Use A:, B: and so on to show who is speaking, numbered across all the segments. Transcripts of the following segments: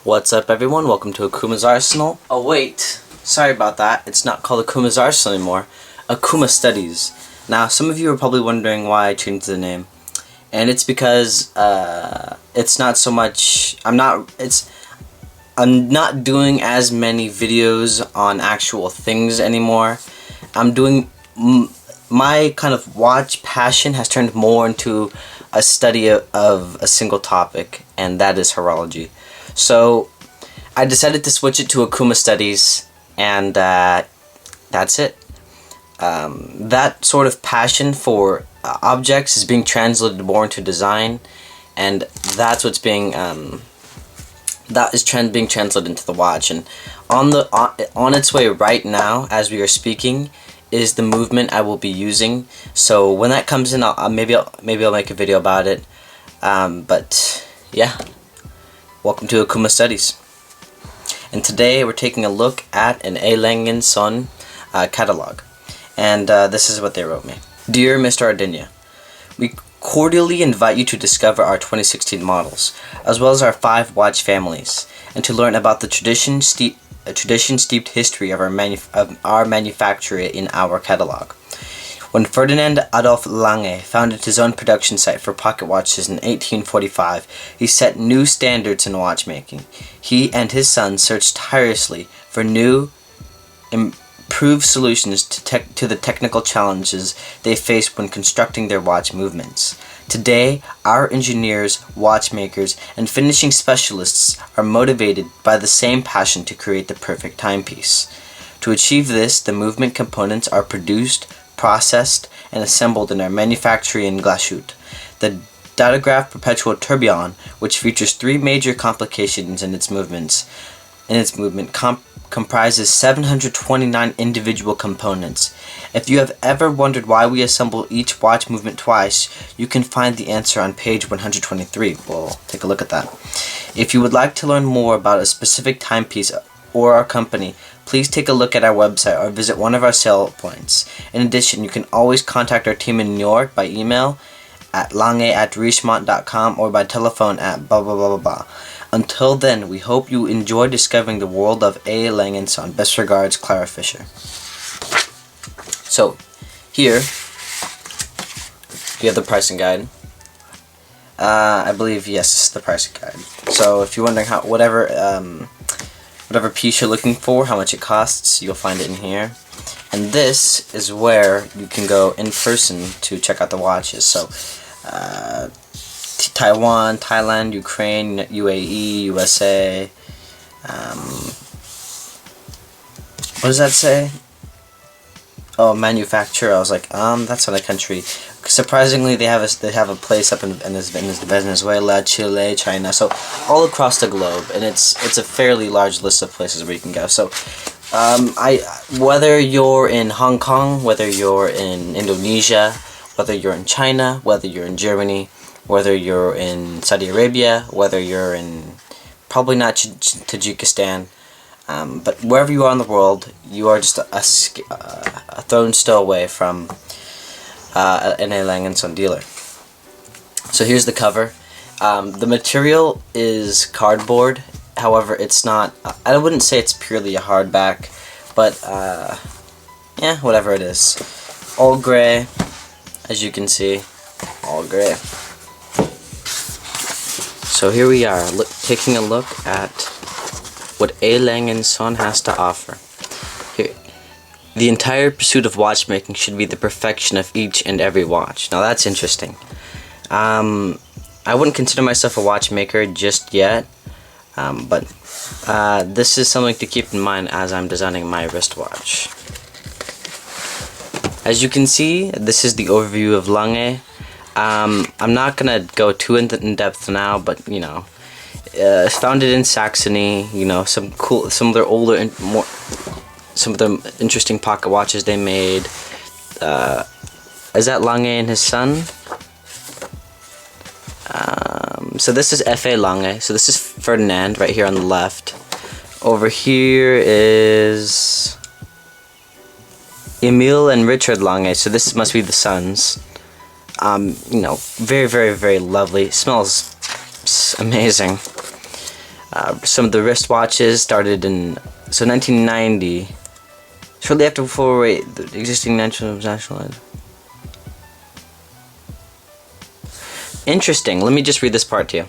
A: What's up, everyone? Welcome to Akuma's Arsenal. Oh wait, sorry about that. It's not called Akuma's Arsenal anymore. Akuma Studies. Now, some of you are probably wondering why I changed the name, and it's because it's not so much. I'm not doing as many videos on actual things anymore. I'm doing my kind of watch passion has turned more into a study of a single topic, and that is horology. So I decided to switch it to Akuma Studies, and that's it. That sort of passion for objects is being translated more into design, and that's what's being being translated into the watch. And on its way right now, as we are speaking, is the movement I will be using. So when that comes in, maybe I'll make a video about it. But yeah. Welcome to Akuma Studies. And today we're taking a look at an Lange Söhne catalog. And this is what they wrote me. Dear Mr. Ardinia, we cordially invite you to discover our 2016 models, as well as our 5 watch families, and to learn about the tradition-steeped history of our manufacturer in our catalog. When Ferdinand Adolf Lange founded his own production site for pocket watches in 1845, he set new standards in watchmaking. He and his sons searched tirelessly for new, improved solutions to the technical challenges they faced when constructing their watch movements. Today, our engineers, watchmakers, and finishing specialists are motivated by the same passion to create the perfect timepiece. To achieve this, the movement components are produced, processed, and assembled in our manufactory in Glashütte. The Datograph Perpetual Tourbillon, which features 3 major complications in its movement, comprises 729 individual components. If you have ever wondered why we assemble each watch movement twice, you can find the answer on page 123. We'll take a look at that. If you would like to learn more about a specific timepiece or our company, please take a look at our website or visit one of our sale points. In addition, you can always contact our team in New York by email at lange@richemont.com or by telephone at blah blah blah blah blah. Until then, we hope you enjoy discovering the world of Lange Söhne. Best regards, Clara Fisher. So, here you have the pricing guide. I believe, yes, the pricing guide. So, if you're wondering whatever piece you're looking for, how much it costs, you'll find it in here. And this is where you can go in person to check out the watches. So, Taiwan, Thailand, Ukraine, UAE, USA. What does that say? Oh, manufacturer. I was like, that's not a country. Surprisingly, they have a place up in Venezuela, Chile, China, so all across the globe, and it's a fairly large list of places where you can go. So, whether you're in Hong Kong, whether you're in Indonesia, whether you're in China, whether you're in Germany, whether you're in Saudi Arabia, whether you're in probably not Tajikistan, but wherever you are in the world, you are just a throne's throw away from an Lange Söhne dealer. So here's the cover. The material is cardboard. However, it's not. I wouldn't say it's purely a hardback, but yeah, whatever it is. All gray, as you can see, all gray. So here we are, taking a look at what Lange Söhne has to offer. Here, the entire pursuit of watchmaking should be the perfection of each and every watch. Now that's interesting. I wouldn't consider myself a watchmaker just yet, but this is something to keep in mind as I'm designing my wristwatch. As you can see, this is the overview of Lange. I'm not gonna go too in depth now, but you know, founded in Saxony. You know, some of their older and some of the interesting pocket watches they made. Is that Lange and his son? So this is F.A. Lange. So this is Ferdinand right here on the left. Over here is Emil and Richard Lange. So this must be the sons. You know, very, very, very lovely. Smells amazing. Some of the wristwatches started in 1990. Shortly after the existing nationalized. Interesting. Let me just read this part to you.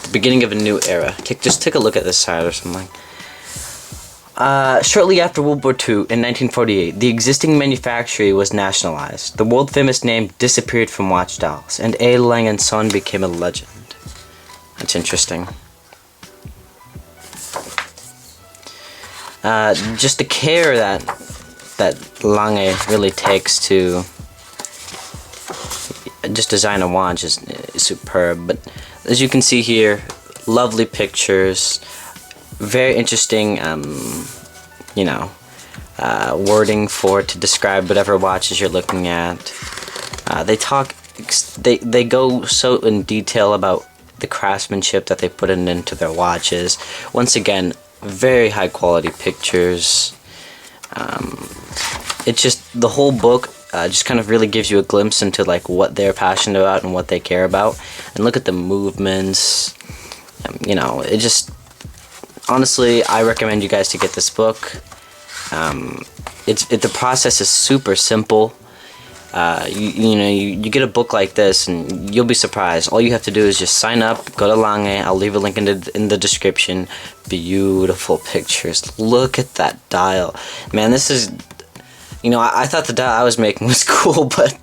A: The beginning of a new era. Just take a look at this side or something. Shortly after World War II, in 1948, the existing manufactory was nationalized. The world-famous name disappeared from watch dials, and A. Lange & Söhne became a legend. That's interesting. Just the care that Lange really takes to just design a watch is superb. But as you can see here, lovely pictures, very interesting, wording to describe whatever watches you're looking at. They go so in detail about the craftsmanship that they put into their watches. Once again, very high quality pictures. It's just the whole book just kind of really gives you a glimpse into like what they're passionate about and what they care about. And look at the movements. It just, honestly, I recommend you guys to get this book. The process is super simple. You get a book like this and you'll be surprised. All you have to do is just sign up, go to Lange. I'll leave a link in the description. Beautiful pictures. Look at that dial, man. This is, I thought the dial I was making was cool, but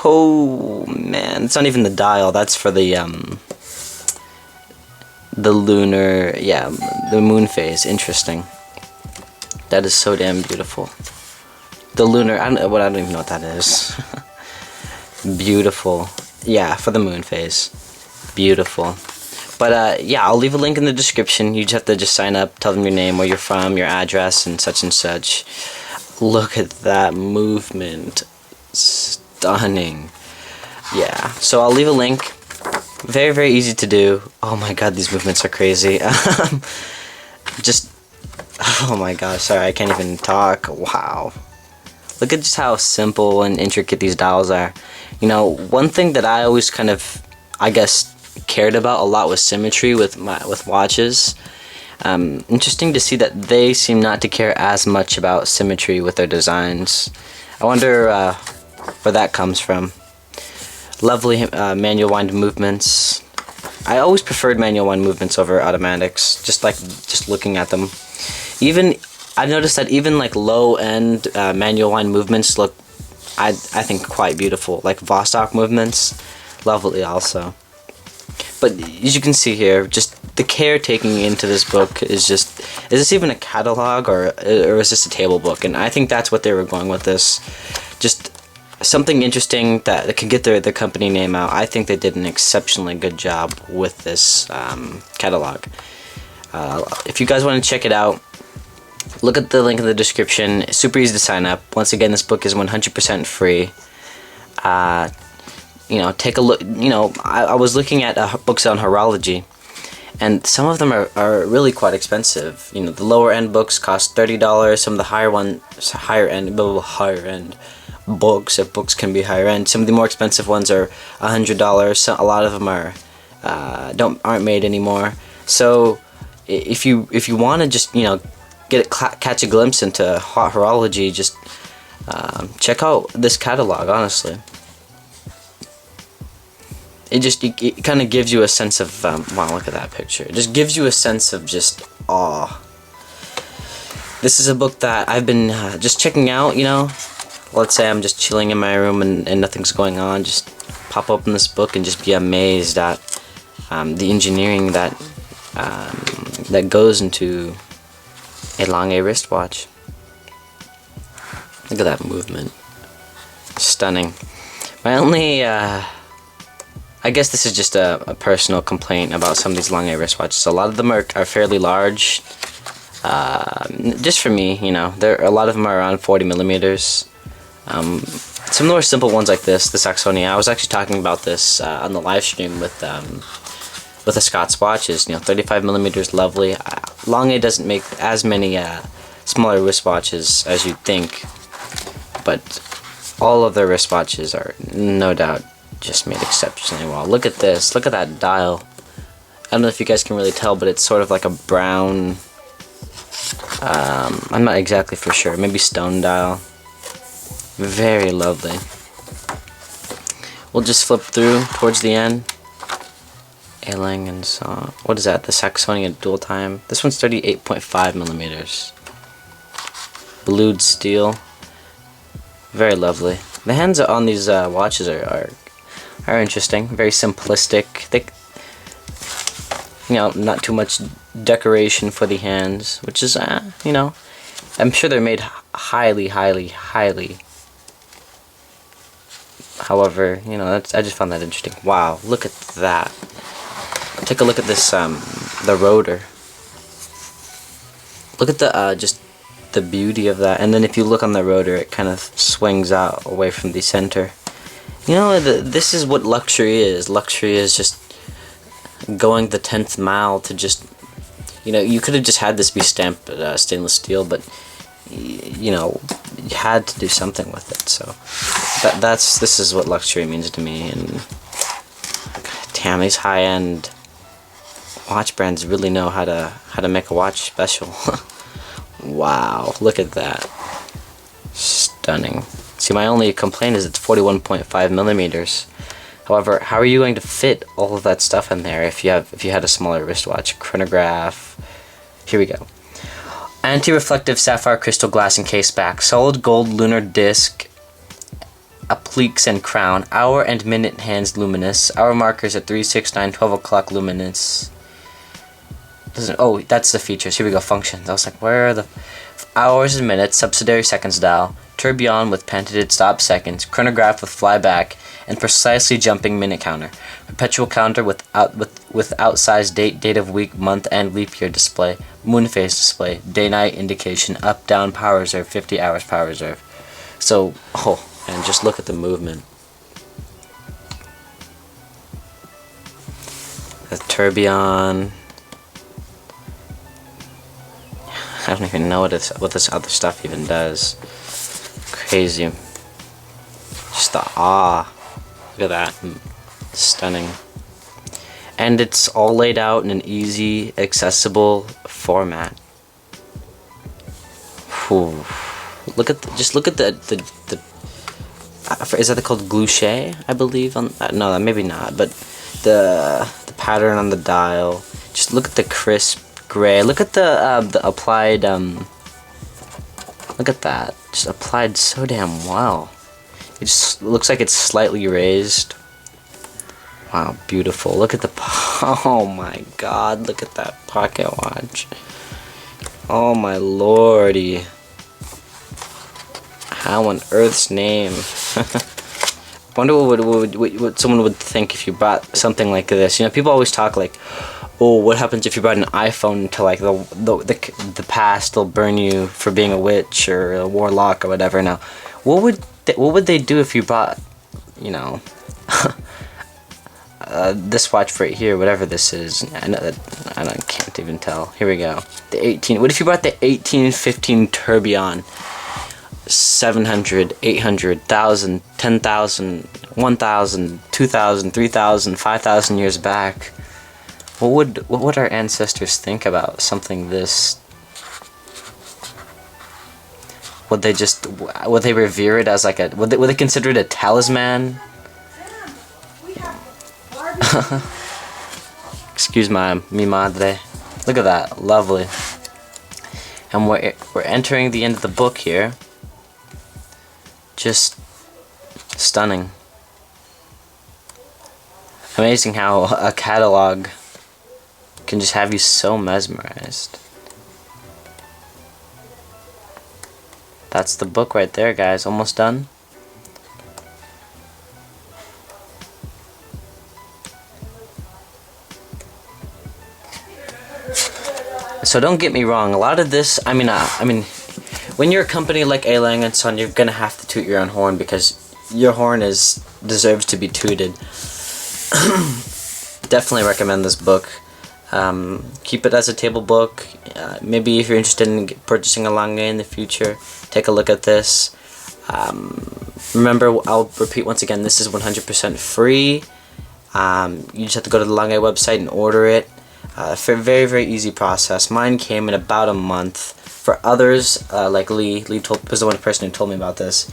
A: oh man, it's not even the dial. That's for the lunar, the moon phase. Interesting. That is so damn beautiful. The lunar, I don't even know what that is. Beautiful. Yeah, for the moon phase. Beautiful. But I'll leave a link in the description. You just have to just sign up, tell them your name, where you're from, your address, and such. Look at that movement. Stunning. Yeah, so I'll leave a link. Very, very easy to do. Oh my god, these movements are crazy. Oh my gosh, sorry, I can't even talk. Wow. Look at just how simple and intricate these dials are. One thing that I always kind of, cared about a lot was symmetry with watches. Interesting to see that they seem not to care as much about symmetry with their designs. I wonder where that comes from. Lovely manual wind movements. I always preferred manual wind movements over automatics, just looking at them. I've noticed that even like low-end manual wind movements look, I think, quite beautiful. Like Vostok movements, lovely also. But as you can see here, just the care taking into this book is this even a catalog or is this a table book? And I think that's what they were going with this. Just something interesting that can get their company name out. I think they did an exceptionally good job with this catalog. If you guys want to check it out, look at the link in the description. It's super easy to sign up. Once again, this book is 100% free. Take a look. I was looking at books on horology, and some of them are really quite expensive. The lower end books cost $30. Some of the higher end books, if books can be higher end. Some of the more expensive ones are $100. So a lot of them aren't made anymore. So if you want to just catch a glimpse into horology, just check out this catalog. Honestly, it kind of gives you a sense of wow, look at that picture. It just gives you a sense of just awe. This is a book that I've been just checking out. Let's say I'm just chilling in my room and nothing's going on, just pop open this book and just be amazed at the engineering that goes into a Lange wristwatch. Look at that movement. Stunning. My only, I guess this is just a personal complaint about some of these Lange wristwatches. A lot of them are fairly large. Just for me, a lot of them are around 40 millimeters. Some more simple ones like this Saxonia. I was actually talking about this on the live stream with the Scott's watches. 35 millimeters, lovely. Lange doesn't make as many smaller wristwatches as you'd think, but all of their wristwatches are no doubt just made exceptionally well. Look at this. Look at that dial. I don't know if you guys can really tell, but it's sort of like a brown, I'm not exactly for sure, maybe stone dial. Very lovely. We'll just flip through towards the end. A. Lange Söhne. What is that? The Saxonian dual time. This one's 38.5 millimeters. Blued steel. Very lovely. The hands on these watches are interesting. Very simplistic. They, you know, not too much decoration for the hands, which is, you know, I'm sure they're made highly. However, you know, I just found that interesting. Wow, look at that. Take a look at this, the rotor. Look at the, just the beauty of that. And then if you look on the rotor, it kind of swings out away from the center. You know, this is what luxury is. Luxury is just going the 10th mile to just, you know, you could have just had this be stamped stainless steel, but, you know, you had to do something with it. So this is what luxury means to me. And God damn, these high-end watch brands really know how to make a watch special. Wow, look at that. Stunning. See, my only complaint is it's 41.5 millimeters. However, how are you going to fit all of that stuff in there if you had a smaller wristwatch? Chronograph. Here we go. Anti-reflective sapphire crystal glass and case back. Solid gold lunar disc. Appliques and crown. Hour and minute hands luminous. Hour markers at 3, 6, 9, 12 o'clock luminous. Oh, that's the features. Here we go. Functions. I was like, where are the hours and minutes? Subsidiary seconds dial. Tourbillon with patented stop seconds. Chronograph with flyback and precisely jumping minute counter. Perpetual counter with outsized date of week, month, and leap year display. Moon phase display. Day-night indication. Up, down, power reserve. 50 hours power reserve. So, oh, and just look at the movement. The tourbillon. I don't even know what this other stuff even does. Crazy. Just the awe. Look at that. Stunning. And it's all laid out in an easy, accessible format. Whew. Look at just look at the is that called glouche? I believe on no, maybe not. But the pattern on the dial. Just look at the crisp gray. Look at the applied look at that. Just applied so damn well. It just looks like it's slightly raised. Wow, beautiful. Look at the oh my god, look at that pocket watch. Oh my lordy. How on earth's name? Wonder what someone would think if you bought something like this. You know, people always talk like, oh, what happens if you brought an iPhone to like the past? They'll burn you for being a witch or a warlock or whatever. Now, what would they do if you bought, you know, this watch right here, whatever this is? I can't even tell. Here we go. The 18. What if you bought the 1815 tourbillon? 700, 800, 1,000, 10,000, 1,000, 2,000, 3,000, 5,000 years back. What would our ancestors think about something this? Would they revere it as like a would they consider it a talisman? Excuse mi madre. Look at that, lovely. And we're entering the end of the book here. Just stunning. Amazing how a catalog can just have you so mesmerized. That's the book right there, guys. Almost done. So don't get me wrong. A lot of this, I mean, when you're a company like A. Lange & Son, you're gonna have to toot your own horn because your horn deserves to be tooted. Definitely recommend this book. Keep it as a table book. Maybe if you're interested in purchasing a Lange in the future, take a look at this. Remember, I'll repeat once again, this is 100% free. You just have to go to the Lange website and order it. For a very, very easy process. Mine came in about a month. For others, like Lee was the one person who told me about this.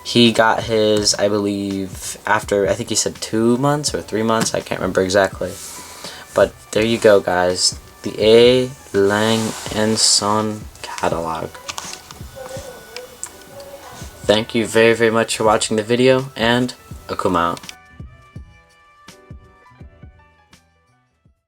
A: He got his, I believe, after, I think he said 2 months or 3 months. I can't remember exactly. But there you go, guys. The A. Lange Söhne catalog. Thank you very, very much for watching the video, and Akuma out.